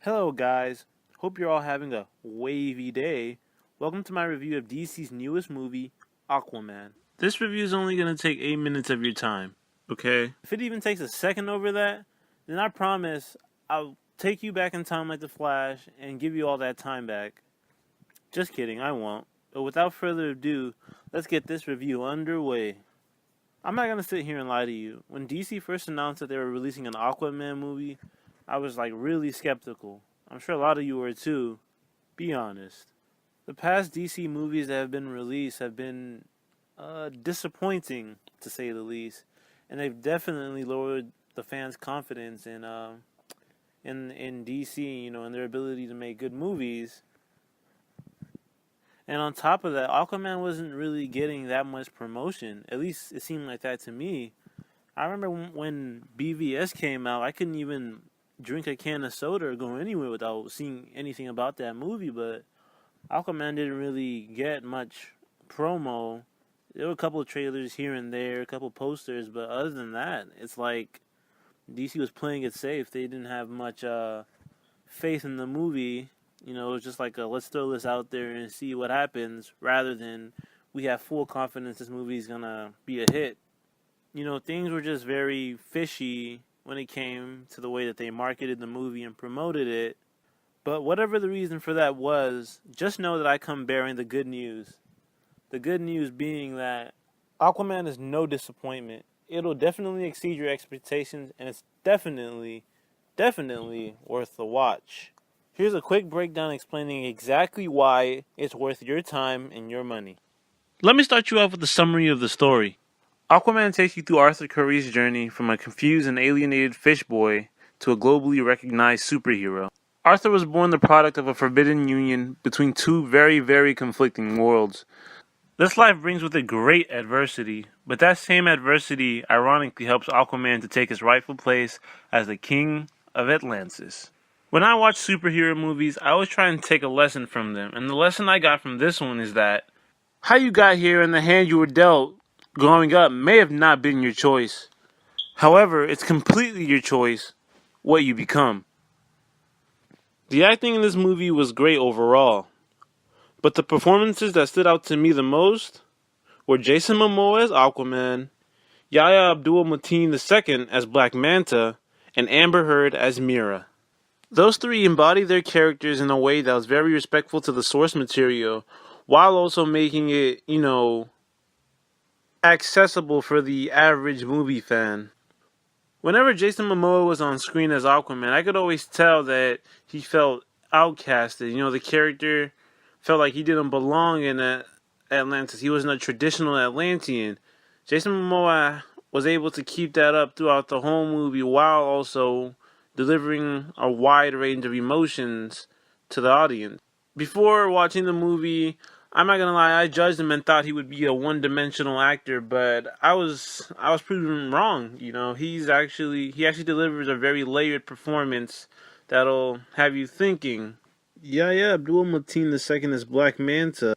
Hello guys, hope you're all having a wavy day. Welcome to my review of DC's newest movie, Aquaman. This review is only going to take 8 minutes of your time, okay? If it even takes a second over that, then I promise I'll take you back in time like the Flash and give you all that time back. Just kidding, I won't. But without further ado, let's get this review underway. I'm not going to sit here and lie to you. When DC first announced that they were releasing an Aquaman movie, I was really skeptical. I'm sure a lot of you were too. Be honest. The past DC movies that have been released have been disappointing, to say the least, and they've definitely lowered the fans' confidence in DC, in their ability to make good movies. And on top of that, Aquaman wasn't really getting that much promotion. At least it seemed like that to me. I remember when BVS came out, I couldn't even drink a can of soda or go anywhere without seeing anything about that movie, but Aquaman didn't really get much promo. There were a couple of trailers here and there, a couple of posters, but other than that, it's like DC was playing it safe. They didn't have much faith in the movie. It was just like let's throw this out there and see what happens, rather than we have full confidence this movie is gonna be a hit. Things were just very fishy when it came to the way that they marketed the movie and promoted it. But whatever the reason for that was, just know that I come bearing the good news. The good news being that Aquaman is no disappointment. It'll definitely exceed your expectations, and it's definitely worth the watch. Here's a quick breakdown explaining exactly why it's worth your time and your money. Let me start you off with a summary of the story. Aquaman takes you through Arthur Curry's journey from a confused and alienated fish boy to a globally recognized superhero. Arthur was born the product of a forbidden union between two very, very conflicting worlds. This life brings with it great adversity, but that same adversity ironically helps Aquaman to take his rightful place as the king of Atlantis. When I watch superhero movies, I always try and take a lesson from them, and the lesson I got from this one is that how you got here and the hand you were dealt growing up may have not been your choice. However, it's completely your choice what you become. The acting in this movie was great overall, but the performances that stood out to me the most were Jason Momoa as Aquaman, Yahya Abdul-Mateen II as Black Manta, and Amber Heard as Mera. Those three embodied their characters in a way that was very respectful to the source material, while also making it, accessible for the average movie fan. Whenever Jason Momoa was on screen as Aquaman, I could always tell that he felt outcasted. The character felt like he didn't belong in Atlantis. He wasn't a traditional Atlantean. Jason Momoa was able to keep that up throughout the whole movie while also delivering a wide range of emotions to the audience. Before watching the movie, I'm not gonna lie, I judged him and thought he would be a one-dimensional actor, but I was proven wrong. He actually delivers a very layered performance that'll have you thinking. Yeah, Abdul-Mateen II is Black Manta.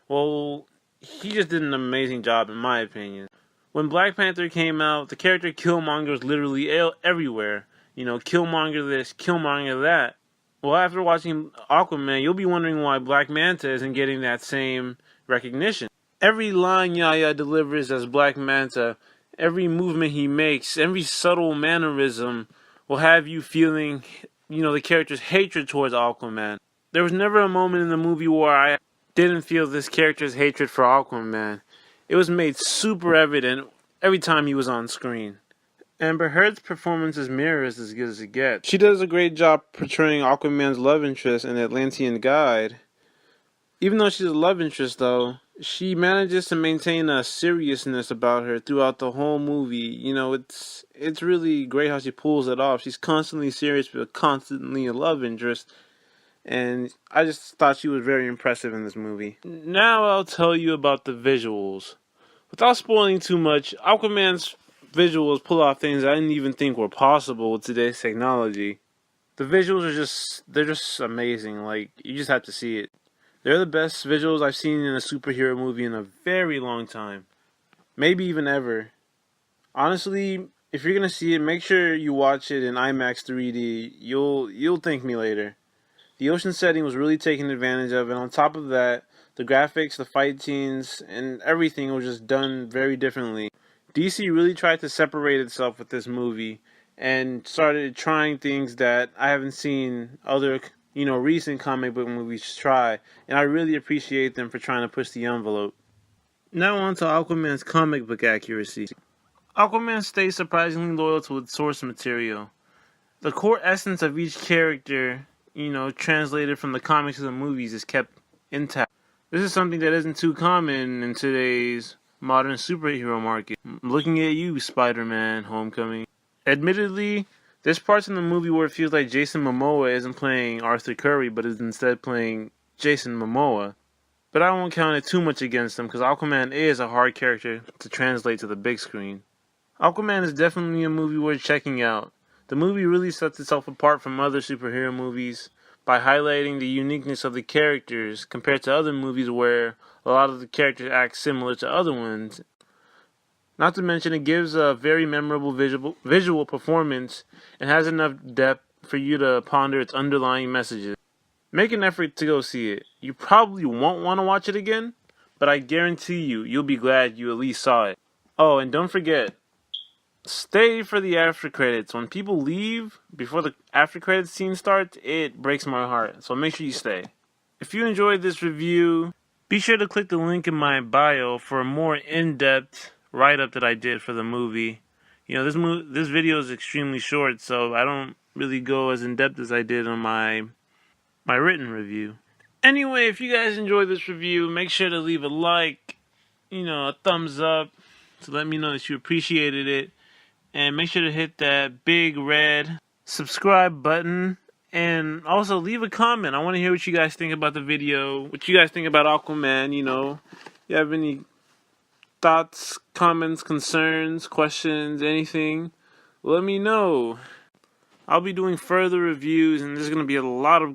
Well, he just did an amazing job, in my opinion. When Black Panther came out, the character Killmonger was literally everywhere. Killmonger this, Killmonger that. Well, after watching Aquaman, you'll be wondering why Black Manta isn't getting that same recognition. Every line Yahya delivers as Black Manta, every movement he makes, every subtle mannerism will have you feeling, the character's hatred towards Aquaman. There was never a moment in the movie where I didn't feel this character's hatred for Aquaman. It was made super evident every time he was on screen. Amber Heard's performance as Mera is as good as it gets. She does a great job portraying Aquaman's love interest and Atlantean guide. Even though she's a love interest, though, she manages to maintain a seriousness about her throughout the whole movie. It's really great how she pulls it off. She's constantly serious, but constantly a love interest. And I just thought she was very impressive in this movie. Now I'll tell you about the visuals. Without spoiling too much, Aquaman's visuals pull off things I didn't even think were possible with today's technology. The visuals they're just amazing. You just have to see it. They're the best visuals I've seen in a superhero movie in a very long time. Maybe even ever. Honestly, If you're gonna see it, make sure you watch it in IMAX 3D. You'll thank me later. The ocean setting was really taken advantage of, and on top of that, the graphics, the fight scenes, and everything was just done very differently. DC really tried to separate itself with this movie and started trying things that I haven't seen other, recent comic book movies try, and I really appreciate them for trying to push the envelope. Now on to Aquaman's comic book accuracy. Aquaman stays surprisingly loyal to its source material. The core essence of each character, translated from the comics to the movies, is kept intact. This is something that isn't too common in today's modern superhero market. Looking at you, Spider-Man: Homecoming. Admittedly, there's parts in the movie where it feels like Jason Momoa isn't playing Arthur Curry, but is instead playing Jason Momoa. But I won't count it too much against him, because Aquaman is a hard character to translate to the big screen. Aquaman is definitely a movie worth checking out. The movie really sets itself apart from other superhero movies by highlighting the uniqueness of the characters compared to other movies where a lot of the characters act similar to other ones. Not to mention, it gives a very memorable visual performance and has enough depth for you to ponder its underlying messages. Make an effort to go see it. You probably won't want to watch it again, but I guarantee you'll be glad you at least saw it. Oh, and don't forget, stay for the after credits. When people leave before the after credits scene starts, it breaks my heart. So make sure you stay. If you enjoyed this review, be sure to click the link in my bio for a more in-depth write-up that I did for the movie. This video is extremely short, so I don't really go as in-depth as I did on my written review. Anyway, if you guys enjoyed this review, make sure to leave a like, a thumbs up to let me know that you appreciated it. And make sure to hit that big red subscribe button. And also leave a comment. I want to hear what you guys think about the video. What you guys think about Aquaman, You have any thoughts, comments, concerns, questions, anything? Let me know. I'll be doing further reviews, and there's going to be a lot of